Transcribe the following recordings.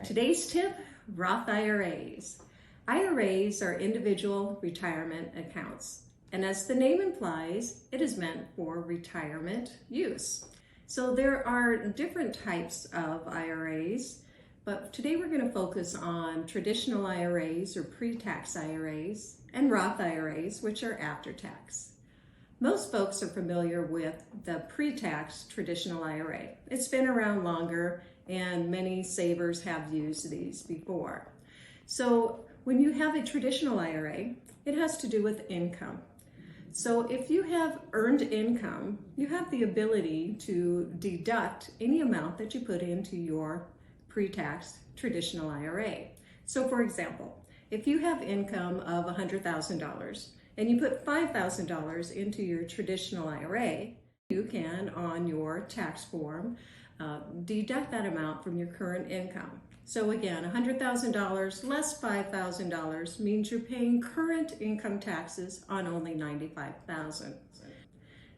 Today's tip, Roth IRAs. IRAs are individual retirement accounts, and as the name implies, it is meant for retirement use. So there are different types of IRAs, but today we're going to focus on traditional IRAs or pre-tax IRAs and Roth IRAs, which are after tax. Most folks are familiar with the pre-tax traditional IRA. It's been around longer and many savers have used these before. So when you have a traditional IRA, it has to do with income. So if you have earned income, you have the ability to deduct any amount that you put into your pre-tax traditional IRA. So for example, if you have income of $100,000 and you put $5,000 into your traditional IRA, you can, on your tax form, deduct that amount from your current income. So again, $100,000 less $5,000 means you're paying current income taxes on only $95,000.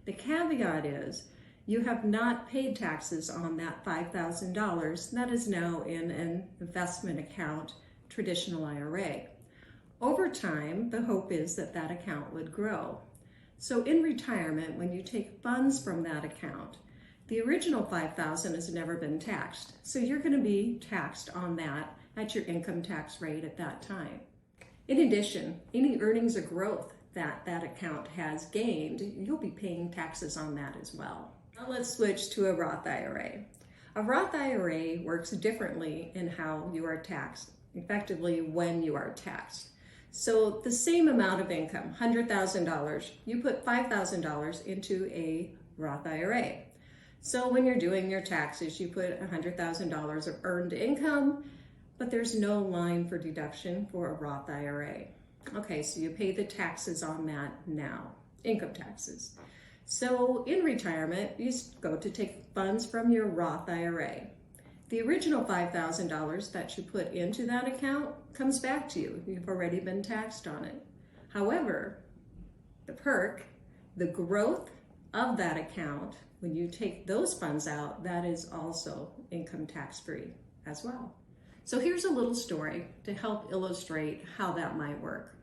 The caveat is you have not paid taxes on that $5,000 that is now in an investment account, traditional IRA. Over time, the hope is that that account would grow. So in retirement, when you take funds from that account, the original $5,000 has never been taxed. So you're going to be taxed on that at your income tax rate at that time. In addition, any earnings or growth that that account has gained, you'll be paying taxes on that as well. Now let's switch to a Roth IRA. A Roth IRA works differently in how you are taxed, effectively when you are taxed. So the same amount of income, $100,000, you put $5,000 into a Roth IRA. So when you're doing your taxes, you put $100,000 of earned income, but there's no line for deduction for a Roth IRA. Okay, so you pay the taxes on that now, income taxes. So in retirement, you go to take funds from your Roth IRA. The original $5,000 that you put into that account comes back to you. You've already been taxed on it. However, the perk, the growth of that account, when you take those funds out, that is also income tax free as well. So here's a little story to help illustrate how that might work.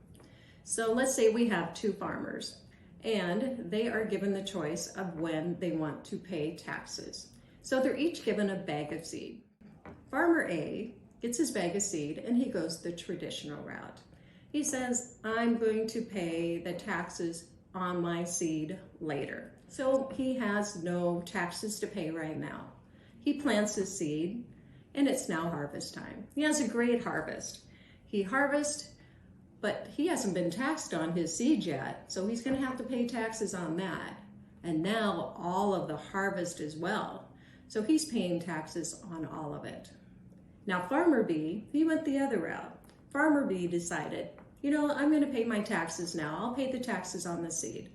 So let's say we have two farmers and they are given the choice of when they want to pay taxes. So they're each given a bag of seed. Farmer A gets his bag of seed and he goes the traditional route. He says, I'm going to pay the taxes on my seed later. So he has no taxes to pay right now. He plants his seed and it's now harvest time. He has a great harvest. He harvests, but he hasn't been taxed on his seed yet, so he's going to have to pay taxes on that. And now all of the harvest as well. So he's paying taxes on all of it. Now Farmer B, he went the other route. Farmer B decided, I'm going to pay my taxes now. I'll pay the taxes on the seed.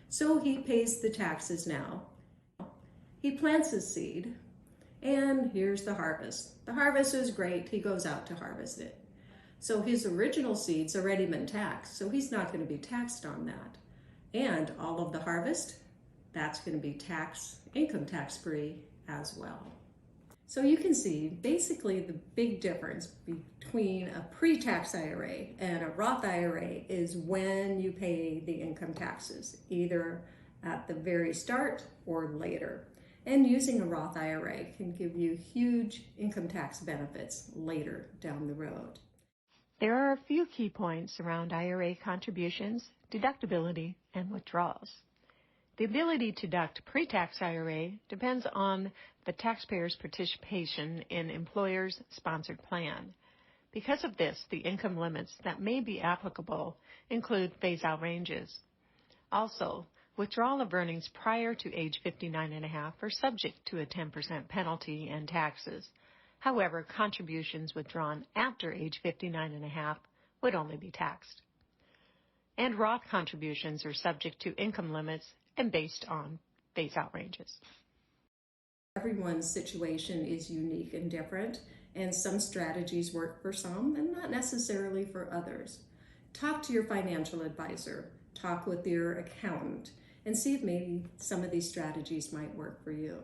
So he pays the taxes now. He plants his seed, and here's the harvest. The harvest is great. He goes out to harvest it. So his original seed's already been taxed, so he's not going to be taxed on that. And all of the harvest, that's going to be income tax free as well. So you can see basically the big difference between a pre-tax IRA and a Roth IRA is when you pay the income taxes, either at the very start or later. And using a Roth IRA can give you huge income tax benefits later down the road. There are a few key points around IRA contributions, deductibility, and withdrawals. The ability to deduct pre-tax IRA depends on the taxpayer's participation in employer's sponsored plan. Because of this, the income limits that may be applicable include phase-out ranges. Also, withdrawal of earnings prior to age 59.5 are subject to a 10% penalty and taxes. However, contributions withdrawn after age 59.5 would only be taxed. And Roth contributions are subject to income limits and based on phase-out ranges. Everyone's situation is unique and different, and some strategies work for some and not necessarily for others. Talk to your financial advisor, talk with your accountant, and see if maybe some of these strategies might work for you.